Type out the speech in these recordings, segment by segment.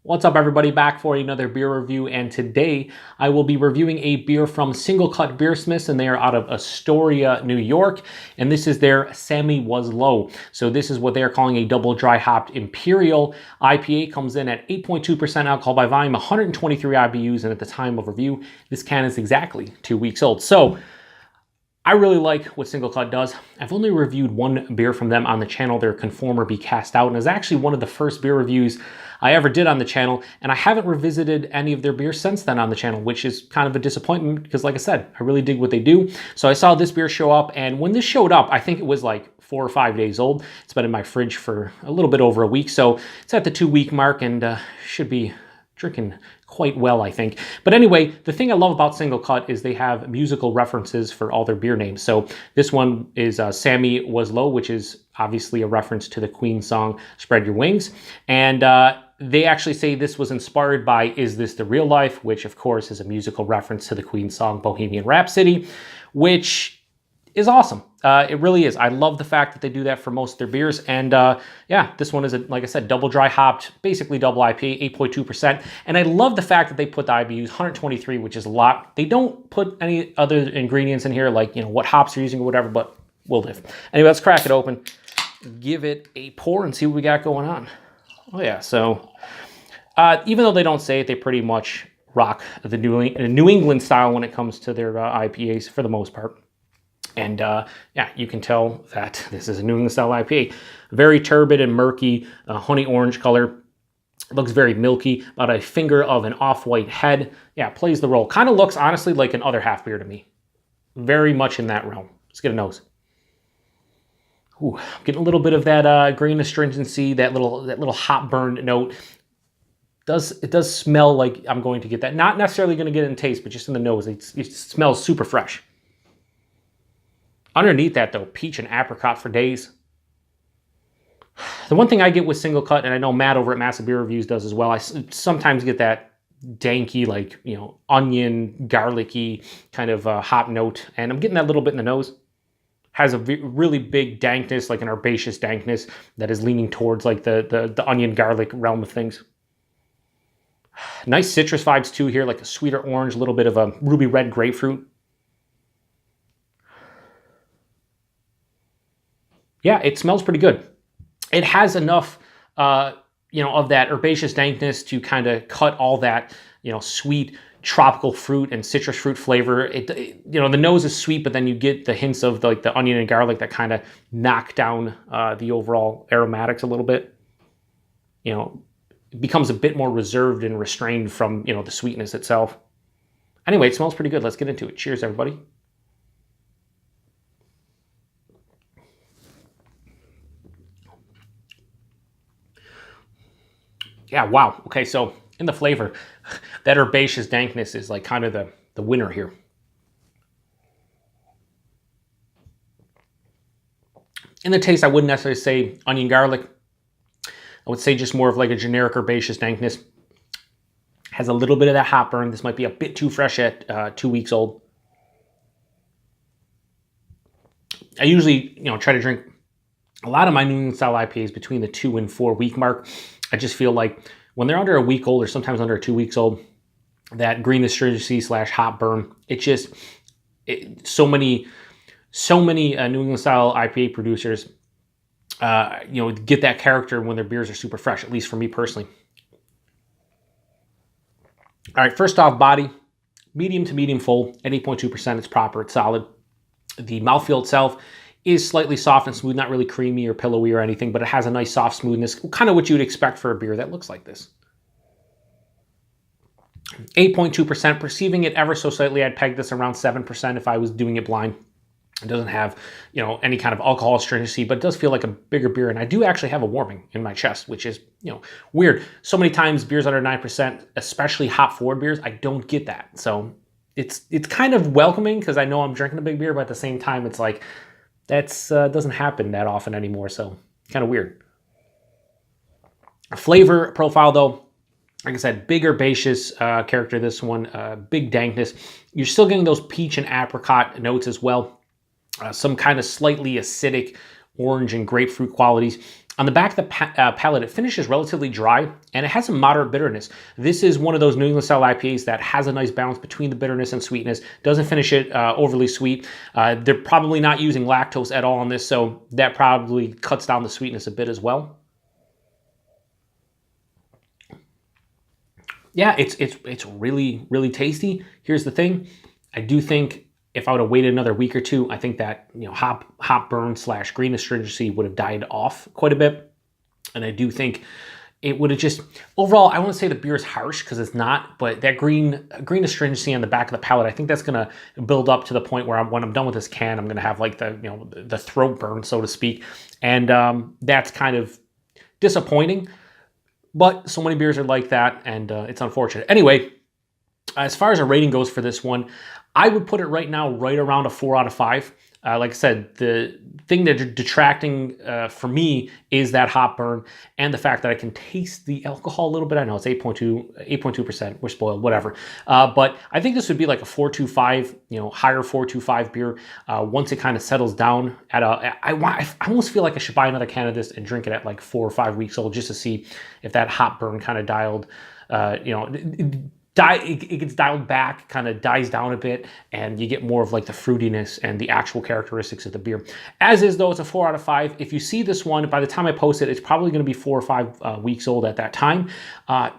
What's up, everybody? Back for another beer review, and today I will be reviewing a beer from SingleCut BeerSmiths, and they are out of Astoria, New York, and this is their Sammy Was Low. So this is what they are calling a double dry hopped Imperial IPA. Comes in at 8.2% alcohol by volume, 123 IBUs, and at the time of review, this can is exactly 2 weeks old. So I really like what SingleCut does. I've only reviewed one beer from them on the channel, their Conform or Be Cast Out, and it's actually one of the first beer reviews I ever did on the channel, and I haven't revisited any of their beers since then on the channel, which is kind of a disappointment because, like I said, I really dig what they do. So I saw this beer show up, and when this showed up, I think it was like 4 or 5 days old. It's been in my fridge for a little bit over a week, so it's at the 2-week mark and should be drinking quite well, I think. But anyway, the thing I love about SingleCut is they have musical references for all their beer names. So this one is Sammy Was Low, which is obviously a reference to the Queen song, Spread Your Wings. And they actually say this was inspired by Is This the Real Life, which of course is a musical reference to the Queen song, Bohemian Rhapsody, which is awesome. It really is. I love the fact that they do that for most of their beers. And yeah, this one is, like I said, double dry hopped, basically double IPA, 8.2%. And I love the fact that they put the IBUs 123, which is a lot. They don't put any other ingredients in here, like, you know, what hops they're using or whatever, but we'll live. Anyway, let's crack it open, give it a pour, and see what we got going on. Oh yeah, so even though they don't say it, they pretty much rock the New England style when it comes to their IPAs for the most part. And yeah, you can tell that this is a New England style IPA. Very turbid and murky, honey orange color. It looks very milky, about a finger of an off-white head. Yeah, plays the role. Kind of looks, honestly, like an other half beer to me. Very much in that realm. Let's get a nose. Ooh, I'm getting a little bit of that grain astringency, that little hop burn note. It does smell like I'm going to get that. Not necessarily going to get it in taste, but just in the nose. It smells super fresh. Underneath that, though, peach and apricot for days. The one thing I get with SingleCut, and I know Matt over at Massive Beer Reviews does as well, I sometimes get that danky, like, you know, onion, garlicky kind of hop note, and I'm getting that little bit in the nose. Has a really big dankness, like an herbaceous dankness that is leaning towards like the onion garlic realm of things. Nice citrus vibes too here, like a sweeter orange, a little bit of a ruby red grapefruit. Yeah, it smells pretty good. It has enough, you know, of that herbaceous dankness to kind of cut all that, you know, sweet tropical fruit and citrus fruit flavor. You know, the nose is sweet, but then you get the hints of like the onion and garlic that kind of knock down the overall aromatics a little bit. You know, it becomes a bit more reserved and restrained from, you know, the sweetness itself. Anyway, it smells pretty good. Let's get into it. Cheers, everybody. Yeah, wow. Okay, so in the flavor, that herbaceous dankness is like kind of the winner here. In the taste, I wouldn't necessarily say onion garlic. I would say just more of like a generic herbaceous dankness. Has a little bit of that hop burn. This might be a bit too fresh at 2 weeks old. I usually, you know, try to drink a lot of my New England style IPAs between the 2 and 4 week mark. I just feel like when they're under a week old or sometimes under 2 weeks old, that green astringency / hop burn, so many New England style IPA producers, you know, get that character when their beers are super fresh, at least for me personally. All right, first off, body, medium to medium full at 8.2%. It's proper, it's solid. The mouthfeel itself is slightly soft and smooth, not really creamy or pillowy or anything, but it has a nice soft smoothness, kind of what you would expect for a beer that looks like this. 8.2%, perceiving it ever so slightly, I'd peg this around 7% if I was doing it blind. It doesn't have, you know, any kind of alcohol astringency, but it does feel like a bigger beer, and I do actually have a warming in my chest, which is, you know, weird. So many times beers under 9%, especially hop-forward beers, I don't get that. So it's kind of welcoming because I know I'm drinking a big beer, but at the same time, it's like, that's doesn't happen that often anymore, so kind of weird. Flavor profile, though, like I said, big herbaceous character, this one, big dankness. You're still getting those peach and apricot notes as well. Some kind of slightly acidic orange and grapefruit qualities. On the back of the palate, it finishes relatively dry, and it has some moderate bitterness. This is one of those New England style IPAs that has a nice balance between the bitterness and sweetness. Doesn't finish it overly sweet. They're probably not using lactose at all on this, so that probably cuts down the sweetness a bit as well. Yeah, it's really, really tasty. Here's the thing. I do think if I would have waited another week or two, I think that, you know, hop burn / green astringency would have died off quite a bit. And I do think it would have just, overall, I won't say the beer is harsh because it's not, but that green astringency on the back of the palate, I think that's going to build up to the point where when I'm done with this can, I'm going to have like the throat burn, so to speak. And that's kind of disappointing. But so many beers are like that, and it's unfortunate. Anyway, as far as a rating goes for this one, I would put it right now right around a 4 out of 5. Like I said, the thing that's detracting for me is that hop burn and the fact that I can taste the alcohol a little bit. I know it's 8.2%. We're spoiled, whatever. But I think this would be like a 4.25, you know, higher 4.25 beer once it kind of settles down. I almost feel like I should buy another can of this and drink it at like 4 or 5 weeks old just to see if that hop burn kind of dialed, it gets dialed back, kind of dies down a bit, and you get more of like the fruitiness and the actual characteristics of the beer. As is, though, it's a 4 out of 5. If you see this one, by the time I post it, it's probably going to be 4 or 5 weeks old at that time.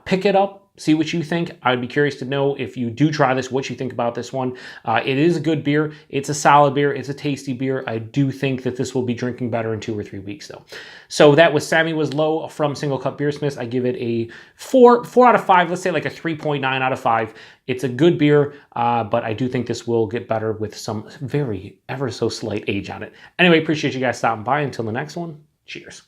Pick it up. See what you think. I would be curious to know if you do try this, what you think about this one. It is a good beer. It's a solid beer. It's a tasty beer. I do think that this will be drinking better in 2 or 3 weeks, though. So that was Sammy Was Low from SingleCut BeerSmiths. I give it a 4 out of 5. Let's say like a 3.9 out of 5. It's a good beer, but I do think this will get better with some very ever so slight age on it. Anyway, appreciate you guys stopping by. Until the next one, cheers.